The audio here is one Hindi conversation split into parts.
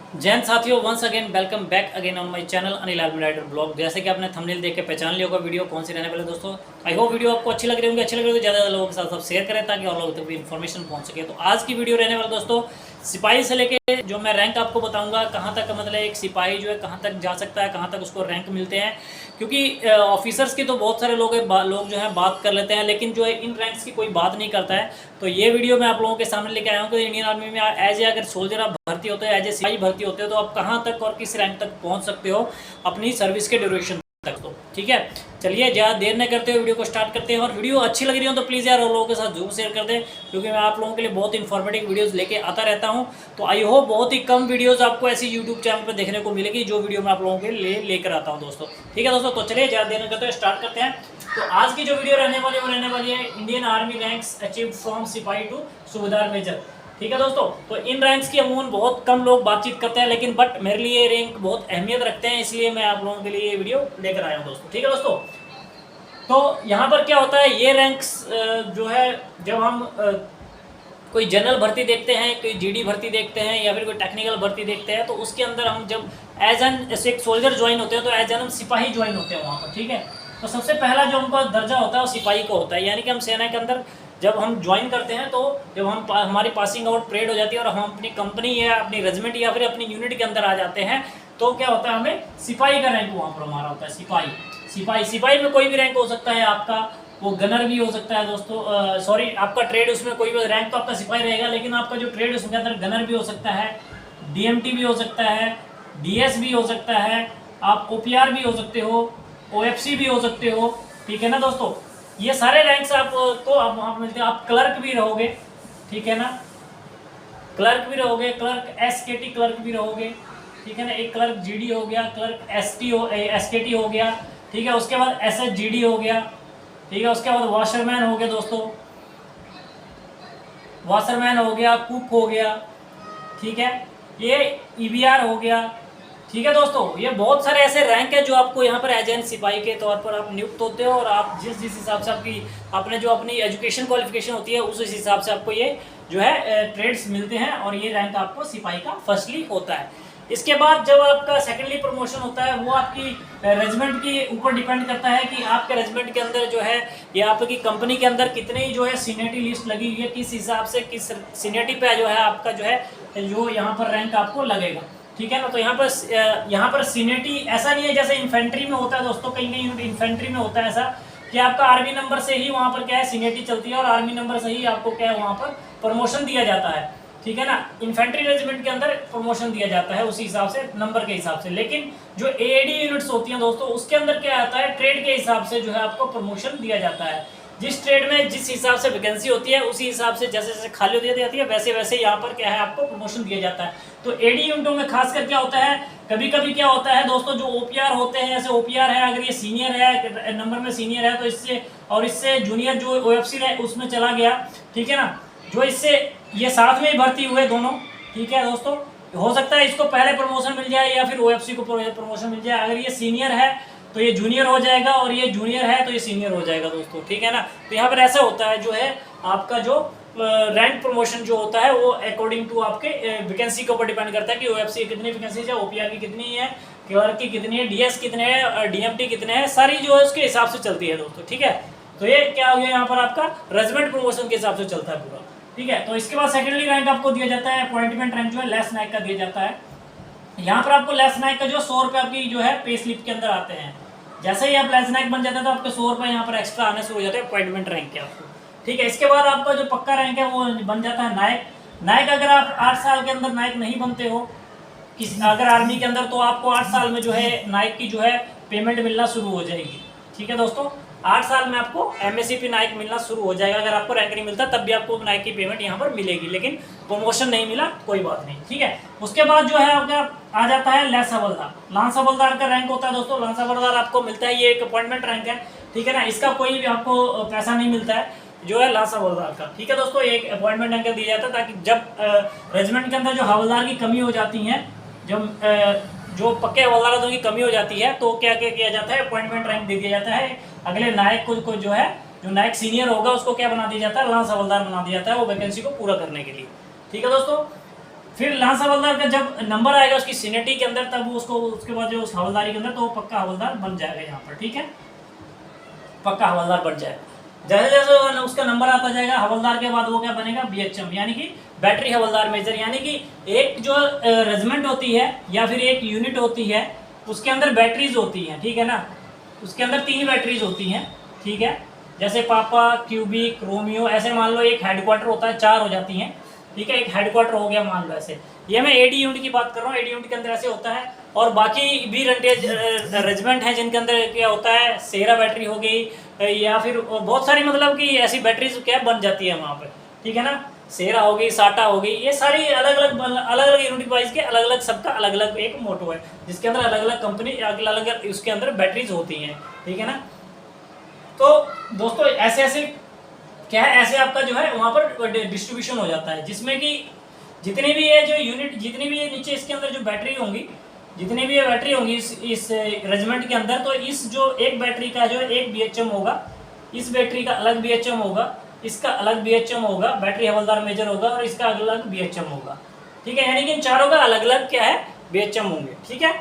जैन साथियों, once again welcome back again on my channel Anil army rider blog. जैसे कि आपने थंबनेल देख के पहचान लिया होगा वीडियो कौन सी रहने वाले दोस्तों। आई होप वीडियो आपको अच्छी लग रही होंगी। अच्छी लग रही होगी ज़्यादा लोगों के साथ सब शेयर करें ताकि और लोगों तक भी इन्फॉर्मेशन पहुंच सके। तो आज की वीडियो रहने वाला दोस्तों सिपाही से लेके जो मैं रैंक आपको बताऊंगा कहाँ तक, मतलब एक सिपाही जो है कहाँ तक जा सकता है, कहाँ तक उसको रैंक मिलते हैं। क्योंकि ऑफिसर्स की तो बहुत सारे लोग जो हैं बात कर लेते हैं, लेकिन जो है इन रैंक्स की कोई बात नहीं करता है। तो ये वीडियो मैं आप लोगों के सामने लेके आया हूँ कि इंडियन आर्मी में एज ए अगर सोल्जर आप भर्ती होते हो, एज ए सिपाही भर्ती होते हो, तो आप कहाँ तक और किस रैंक तक पहुँच सकते हो अपनी सर्विस के ड्यूरेशन तक। तो ठीक है, चलिए ज़्यादा देर न करते हुए वीडियो को स्टार्ट करते हैं। और वीडियो अच्छी लग रही हो तो प्लीज़ यार और लोगों के साथ जरूर शेयर कर दें, क्योंकि मैं आप लोगों के लिए बहुत इंफॉर्मेटिव वीडियोस लेके आता रहता हूं। तो आई होप बहुत ही कम वीडियोस आपको ऐसी यूट्यूब चैनल पर देखने को मिलेगी जो वीडियो मैं आप लोगों के लिए लेकर आता हूं दोस्तों। ठीक है दोस्तों, तो चलिए ज़्यादा देर न करते हुए स्टार्ट करते हैं। तो आज की जो वीडियो रहने वाली है वो रहने वाली है Indian army ranks achieved from सिपाही टू सूबेदार मेजर। ठीक है दोस्तों, तो इन रैंक्स की अमूमन बहुत कम लोग बातचीत करते हैं, लेकिन बट मेरे लिए ये रैंक बहुत अहमियत रखते हैं, इसलिए मैं आप लोगों के लिए ये वीडियो लेकर आया हूँ दोस्तों। ठीक है दोस्तों, तो यहाँ पर क्या होता है, ये रैंक्स जो है जब हम कोई जनरल भर्ती देखते हैं, कोई जीडी भर्ती देखते हैं या फिर कोई टेक्निकल भर्ती देखते हैं, तो उसके अंदर हम जब एज एन एक सोल्जर ज्वाइन होते हैं तो एज एन हम सिपाही ज्वाइन होते हैं वहाँ पर। ठीक है, तो सबसे पहला जो उनका दर्जा होता है वो सिपाही को होता है। यानी कि हम सेना के अंदर जब हम ज्वाइन करते हैं, तो जब हमारी पासिंग आउट परेड हो जाती है और हम अपनी कंपनी या अपनी रेजिमेंट या फिर अपनी यूनिट के अंदर आ जाते हैं, तो क्या होता है, हमें सिपाही का रैंक वहाँ पर हमारा होता है। सिपाही में कोई भी रैंक हो सकता है आपका, वो गनर भी हो सकता है दोस्तों। सॉरी, आपका ट्रेड उसमें कोई भी रैंक तो आपका सिपाही रहेगा, लेकिन आपका जो ट्रेड उसके अंदर गनर भी हो सकता है, डीएमटी भी हो सकता है, डीएस भी हो सकता है, आप ओपीआर भी हो सकते हो, ओएफसी भी हो सकते हो। ठीक है ना दोस्तों, ये सारे रैंक्स आपको आप मिलते हैं। आप क्लर्क भी रहोगे, ठीक है ना, क्लर्क भी रहोगे, क्लर्क एसकेटी क्लर्क भी रहोगे। ठीक है ना, एक क्लर्क जीडी हो गया, क्लर्क एसकेटी हो गया। ठीक है, उसके बाद एसएचजीडी हो गया। ठीक है, उसके बाद वॉशरमैन हो गया दोस्तों, वॉशरमैन हो गया, कुक हो गया। ठीक है, ये ईवीआर हो गया। ठीक है दोस्तों, ये बहुत सारे ऐसे रैंक है जो आपको यहाँ पर एज एन सिपाही के तौर पर आप नियुक्त होते हो, और आप जिस हिसाब से आपकी आपने जो अपनी एजुकेशन क्वालिफिकेशन होती है उस हिसाब से आपको ये जो है ट्रेड्स मिलते हैं, और ये रैंक आपको सिपाही का फर्स्टली होता है। इसके बाद जब आपका सेकेंडली प्रमोशन होता है, वो आपकी रेजिमेंट के ऊपर डिपेंड करता है कि आपके रेजिमेंट के अंदर जो है या आपकी कंपनी के अंदर कितनी जो है सीनियरिटी लिस्ट लगी हुई है, किस हिसाब से किस सीनियरिटी पे जो है आपका जो है जो यहाँ पर रैंक आपको लगेगा। ठीक है ना, तो यहाँ पर सीनियरिटी ऐसा नहीं है जैसे इन्फेंट्री में होता है दोस्तों। कहीं कहीं इन्फेंट्री में होता है ऐसा कि आपका आर्मी नंबर से ही वहाँ पर क्या है सीनियरिटी चलती है, और आर्मी नंबर से ही आपको क्या है वहाँ पर प्रमोशन दिया जाता है। ठीक है ना, इन्फेंट्री रेजिमेंट के अंदर प्रमोशन दिया जाता है उसी हिसाब से, नंबर के हिसाब से। लेकिन जो एएडी यूनिट्स होती हैं दोस्तों, उसके अंदर क्या आता है, ट्रेड के हिसाब से जो है आपको प्रमोशन दिया जाता है। जिस ट्रेड में जिस हिसाब से वैकेंसी होती है उसी हिसाब से जैसे जैसे खाली होती जाती है, वैसे वैसे यहाँ पर क्या है आपको प्रमोशन दिया जाता है। तो एडी यूनिटों में खासकर क्या होता है, कभी कभी क्या होता है दोस्तों, जो ओपीआर होते हैं, जैसे ओपीआर है, अगर ये सीनियर है, नंबर में सीनियर है, तो इससे जूनियर जो ओएफसी है उसमें चला गया। ठीक है ना, जो इससे ये साथ में ही भर्ती हुए दोनों। ठीक है दोस्तों, हो सकता है इसको पहले प्रमोशन मिल जाए या फिर ओएफसी को प्रमोशन मिल जाए। अगर ये सीनियर है तो ये जूनियर हो जाएगा, और ये जूनियर है तो ये सीनियर हो जाएगा दोस्तों। ठीक है ना, तो यहाँ पर ऐसा होता है जो है आपका जो रैंक प्रमोशन जो होता है वो अकॉर्डिंग टू आपके वैकेंसी के ऊपर डिपेंड करता है कि ओएफसी कितनी वैकेंसी है, ओपीआर की कितनी है, क्लर्क की कितनी है, डीएस कितने हैं, डीएमटी कितने हैं, सारी जो है उसके हिसाब से चलती है दोस्तों। ठीक है, तो ये क्या हो गया, यहाँ पर आपका रेजिमेंट प्रमोशन के हिसाब से चलता है पूरा। ठीक है, तो इसके बाद सेकेंडली रैंक आपको दिया जाता है, अपॉइंटमेंट रैंक जो है लेस नायक का दिया जाता है। यहाँ पर आपको लेस नायक का जो 100 रुपये आपकी जो है पे स्लिप के अंदर आते हैं। जैसे ही आप लेस नायक बन जाते हैं तो आपके 100 रुपये यहाँ पर एक्स्ट्रा आने शुरू हो जाते हैं अपॉइंटमेंट रैंक के आपको। ठीक है, इसके बाद आपका जो पक्का रैंक है वो बन जाता है नायक। नायक अगर आप 8 साल के अंदर नायक नहीं बनते हो अगर आर्मी के अंदर, तो आपको 8 साल में जो है नायक की जो है पेमेंट मिलना शुरू हो जाएगी। ठीक है दोस्तों, 8 साल में आपको एमएससीपी नायक मिलना शुरू हो जाएगा। अगर आपको रैंक नहीं मिलता तब भी आपको नायक की पेमेंट यहाँ पर मिलेगी, लेकिन प्रमोशन नहीं मिला कोई बात नहीं। ठीक है, उसके बाद जो है आपका आ जाता है लेंस हवलदार। लांस हवलदार का रैंक होता है दोस्तों, लांस हवलदार आपको मिलता है, ये एक अपॉइंटमेंट रैंक है। ठीक है ना, इसका कोई भी आपको पैसा नहीं मिलता है जो है लांस हवलदार का। ठीक है दोस्तों, एक अपॉइंटमेंट रैंक दिया जाता है ताकि जब रेजिमेंट के अंदर जो हवलदार की कमी हो जाती है, जब जो पक्के हवलदारों की कमी हो जाती है, तो क्या क्या किया जाता है, अपॉइंटमेंट रैंक दे दिया जाता है। अगले नायक को जो है जो नायक सीनियर होगा उसको क्या बना दिया जाता है, लांस हवलदार बना दिया जाता है, वो वैकेंसी को पूरा करने के लिए। ठीक है दोस्तों, फिर लांस हवलदार का जब नंबर आएगा उसकी सीनियरिटी के अंदर, तब उसको उसके बाद जो उस हवलदारी के अंदर, तो वो पक्का हवलदार बन जाएगा यहाँ पर, ठीक है, पक्का हवलदार बन जाएगा। जैसे जैसे उसका नंबर आता जाएगा, हवलदार के बाद वो क्या बनेगा, बीएचएम, यानी कि बैटरी हवलदार मेजर। यानी कि एक जो रेजिमेंट होती है या फिर एक यूनिट होती है, उसके अंदर बैटरीज होती हैं, ठीक है ना, उसके अंदर 3 बैटरीज होती हैं, ठीक है, जैसे पापा, क्यूबिक, रोमियो, ऐसे मान लो एक हेडक्वार्टर होता है, 4 हो जाती हैं, ठीक है, एक हेडक्वार्टर हो गया मान लो ऐसे। ये मैं एडी यूनिट की बात कर रहा हूँ, एडी यूनिट के अंदर ऐसे होता है। और बाकी भी रेजिमेंट हैं जिनके अंदर क्या होता है, सेरा बैटरी हो गई या फिर बहुत सारी मतलब कि ऐसी बैटरीज क्या बन जाती है वहाँ पर, ठीक है ना, सेरा हो गई, साटा हो गई, ये सारी अलग अलग यूनिट वाइज के अलग अलग, सबका अलग अलग एक मोटो है, जिसके अंदर अलग अलग कंपनी अलग अलग उसके अंदर बैटरीज होती हैं, ठीक है ना। तो दोस्तों ऐसे ऐसे क्या है, ऐसे आपका जो है वहाँ पर डिस्ट्रीब्यूशन हो जाता है, जिसमें कि जितनी भी ये जो यूनिट, जितनी भी ये नीचे इसके अंदर जो बैटरी होंगी, जितनी भी ये बैटरी होंगी इस रेजिमेंट के अंदर, तो इस जो एक बैटरी का जो एक बीएचएम होगा, इस बैटरी का अलग बीएचएम होगा, इसका अलग बीएचएम होगा, बैटरी हवलदार मेजर होगा, और इसका अलग बीएचएम होगा, ठीक है, यानी कि इन चारों का अलग अलग क्या है, बीएचएम होंगे, ठीक है।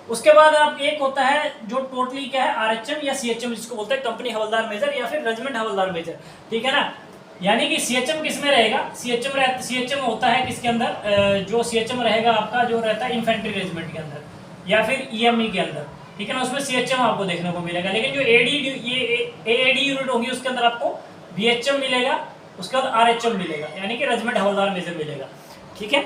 उसके बाद आप एक होता है जो टोटली क्या है, आरएचएम या सीएचएम जिसको बोलते हैं, कंपनी हवलदार मेजर या फिर रेजिमेंट हवलदार मेजर, ठीक है ना। यानी कि सीएचएम किस में रहेगा, सीएचएम होता है किसके अंदर, जो सीएचएम रहेगा आपका जो रहता है इन्फेंट्री रेजिमेंट के अंदर या फिर ईएमई के अंदर, ठीक है ना, उसमें सीएचएम आपको देखने को मिलेगा। लेकिन जो एडी यूनिट होगी उसके अंदर आपको बीएचएम मिलेगा, उसके बाद आरएचएम मिलेगा, यानी कि रेजिमेंट हवलदार मेजर मिलेगा, ठीक है।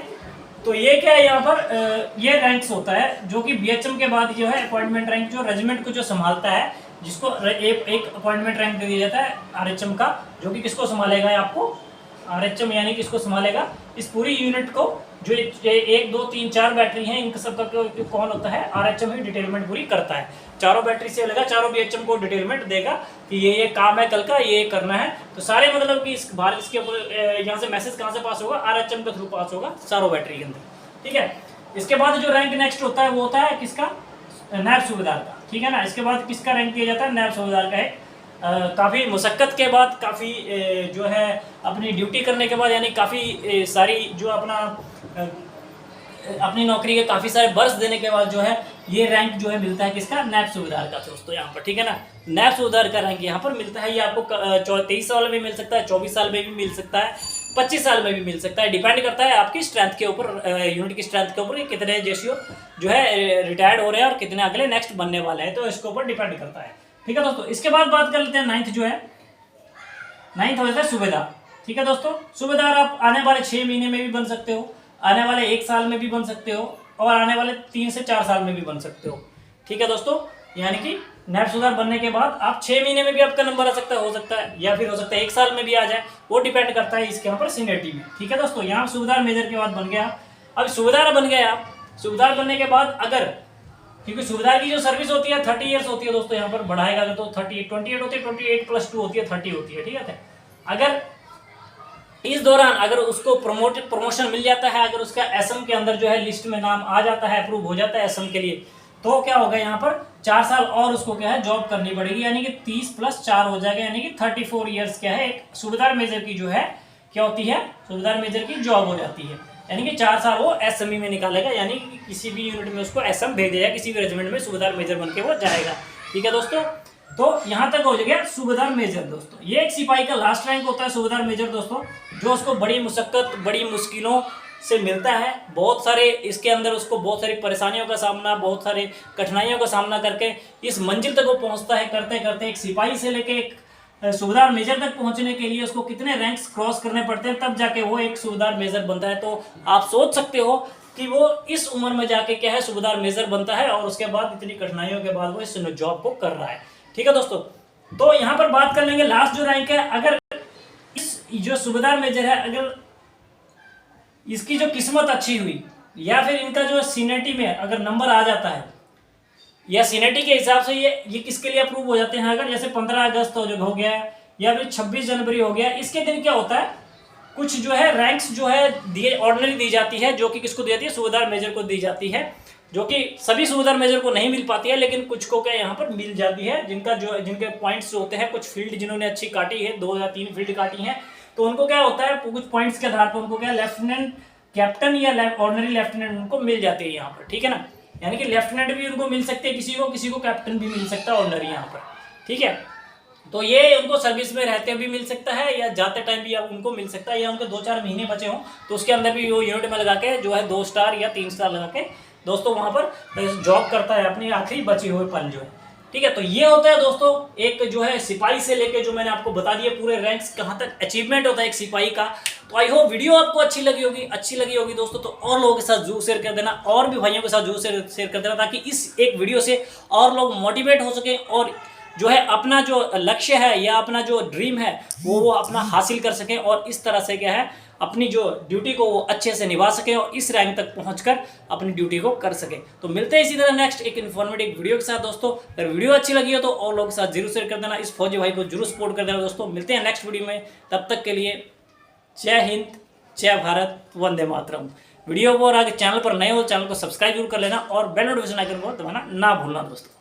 तो ये क्या है यहाँ पर ये रैंक्स होता है, जो कि बीएचएम के बाद जो है अपॉइंटमेंट रैंक जो रेजिमेंट को जो संभालता है, जिसको एक अपॉइंटमेंट रैंक दे दिया जाता है आरएचएम का, जो कि किसको संभालेगा आपको, आरएचएम यानी किसको संभालेगा, इस पूरी यूनिट को, जो 1 2 3 4 बैटरी हैं, इनका सबका कौन होता है, आरएचएम ही डिटेलमेंट पूरी करता है। चारों बैटरी से लगा, चारों बीएचएम को डिटेलमेंट देगा कि ये काम है कल का, ये करना है, तो सारे मतलब कि इस बाहर इसके यहाँ से मैसेज कहाँ से पास होगा, आरएचएम के थ्रू पास होगा चारों बैटरी के अंदर, ठीक है। इसके बाद जो रैंक नेक्स्ट होता है वो होता है किसका, नायब सूबेदार का, ठीक है ना। इसके बाद किसका रैंक दिया जाता है, नायब सूबेदार का है। काफ़ी मुशक्क़त के बाद, काफ़ी जो है अपनी ड्यूटी करने के बाद, यानी काफ़ी सारी जो अपनी नौकरी के काफ़ी सारे बर्स देने के बाद जो है ये रैंक जो है मिलता है किसका, नायब सूबेदार का दोस्तों यहाँ पर, ठीक है ना। नायब सूबेदार का रैंक यहाँ पर मिलता है, ये आपको 23 साल में मिल सकता है, 24 साल में भी मिल सकता है, 25 साल में भी मिल सकता है, डिपेंड करता है आपकी स्ट्रेंथ के ऊपर, यूनिट की स्ट्रेंथ के ऊपर, कितने जेसीओ जो है रिटायर्ड हो रहे हैं और कितने अगले नेक्स्ट बनने वाले हैं, तो इसके ऊपर डिपेंड करता है, ठीक है दोस्तों। इसके बाद बात कर लेते हैं नाइन्थ जो है, नाइन्थ हो जाता है सूबेदार, ठीक है दोस्तों। सूबेदार आप आने वाले 6 महीने में भी बन सकते हो, आने वाले 1 साल में भी बन सकते हो, और आने वाले 3 से 4 साल में भी बन सकते हो, ठीक है दोस्तों। यानी कि नायब सूबेदार बनने के बाद आप 6 महीने में भी आपका नंबर आ सकता है, हो सकता है, या फिर हो सकता है 1 साल में भी आ जाए, वो डिपेंड करता है इसके यहाँ पर सीनियरिटी में, ठीक है दोस्तों। यहाँ सूबेदार मेजर के बाद बन गया, अब सूबेदार बन गए आप। सूबेदार बनने के बाद अगर, क्योंकि सूबेदार की जो सर्विस होती है 30 ईयर्स होती है दोस्तों, यहाँ पर बढ़ाएगा तो 28 होती है, 28 + 2 होती है, 30 होती है, ठीक है। अगर इस दौरान अगर उसको प्रमोशन मिल जाता है, अगर उसका एसएम के अंदर जो है लिस्ट में नाम आ जाता है, अप्रूव हो जाता है एसएम के लिए, तो क्या होगा यहाँ पर 4 साल और उसको क्या है जॉब करनी पड़ेगी, यानी कि 30 + 4 हो जाएगा, यानी कि 34 ईयर्स क्या है एक सूबेदार मेजर की जो है क्या होती है, सूबेदार मेजर की जॉब हो जाती है, यानी कि 4 साल वो एसएमई में निकालेगा, यानी कि किसी भी यूनिट में उसको एसएम भेज देगा, किसी भी रेजिमेंट में सूबेदार मेजर बन के वो जाएगा, ठीक है दोस्तों। तो यहाँ तक हो गया सूबेदार मेजर दोस्तों। ये एक सिपाही का लास्ट रैंक होता है सूबेदार मेजर दोस्तों, जो उसको बड़ी मुशक्कत, बड़ी मुश्किलों से मिलता है, बहुत सारे इसके अंदर उसको बहुत सारी परेशानियों का सामना, बहुत सारी कठिनाइयों का सामना करके इस मंजिल तक वो पहुँचता है। करते करते एक सिपाही से लेके एक सूबेदार मेजर तक पहुंचने के लिए उसको कितने रैंक्स क्रॉस करने पड़ते हैं, तब जाके वो एक सूबेदार मेजर बनता है। तो आप सोच सकते हो कि वो इस उम्र में जाके क्या है सूबेदार मेजर बनता है, और उसके बाद इतनी कठिनाइयों के बाद वो इस जॉब को कर रहा है, ठीक है दोस्तों। तो यहाँ पर बात कर लेंगे लास्ट जो रैंक है, अगर इस जो सूबेदार मेजर है, अगर इसकी जो किस्मत अच्छी हुई या फिर इनका जो सीनियरिटी में अगर नंबर आ जाता है, या सीनियरिटी के हिसाब से ये किसके लिए अप्रूव हो जाते हैं, अगर जैसे 15 अगस्त हो गया या फिर 26 जनवरी हो गया, इसके दिन क्या होता है, कुछ जो है रैंक्स जो है दिए ऑर्डिनरी दी जाती है, जो कि किसको दी जाती है, सूबेदार मेजर को दी जाती है, जो कि सभी सूबेदार मेजर को नहीं मिल पाती है, लेकिन कुछ को क्या यहाँ पर मिल जाती है, जिनके पॉइंट्स होते हैं, कुछ फील्ड जिन्होंने अच्छी काटी है, 2 या 3 फील्ड काटी हैं, तो उनको क्या होता है कुछ पॉइंट्स के आधार पर उनको क्या लेफ्टिनेंट कैप्टन या ऑर्डिनरी लेफ्टिनेंट उनको मिल जाते हैं यहाँ पर, ठीक है ना। यानी कि लेफ्टिनेंट भी उनको मिल सकते हैं, किसी को कैप्टन भी मिल सकता है ऑर्डिनरी यहाँ पर, ठीक है। तो ये उनको सर्विस में रहते भी मिल सकता है या जाते टाइम भी उनको मिल सकता है, या उनके 2-4 महीने बचे हों तो उसके अंदर भी वो यूनिट में लगा के जो है 2 स्टार या 3 स्टार लगा के दोस्तों वहाँ पर जॉब करता है अपनी आखिरी बचे हुए पल जो है, ठीक है। तो ये होता है दोस्तों एक जो है सिपाही से लेके जो मैंने आपको बता दिया पूरे रैंक्स कहाँ तक अचीवमेंट होता है एक सिपाही का। तो आई होप वीडियो आपको अच्छी लगी होगी दोस्तों। तो और लोगों के साथ जरूर शेयर कर देना, और भी भाइयों के साथ जरूर शेयर कर देना, ताकि इस एक वीडियो से और लोग मोटिवेट हो सके और जो है अपना जो लक्ष्य है या अपना जो ड्रीम है वो अपना हासिल कर सकें, और इस तरह से क्या है अपनी जो ड्यूटी को वो अच्छे से निभा सकें और इस रैंक तक पहुंचकर अपनी ड्यूटी को कर सकें। तो मिलते हैं इसी तरह नेक्स्ट एक इन्फॉर्मेटिव वीडियो के साथ दोस्तों। अगर वीडियो अच्छी लगी हो तो और लोगों के साथ जरूर शेयर कर देना, इस फौजी भाई को जरूर सपोर्ट कर देना दोस्तों। मिलते हैं नेक्स्ट वीडियो में, तब तक के लिए जय हिंद, जय भारत, वंदे मातरम। वीडियो को और आगे चैनल पर नए हो चैनल को सब्सक्राइब जरूर कर लेना और बेल नोटिफिकेशन आइकन को दबाना ना भूलना दोस्तों।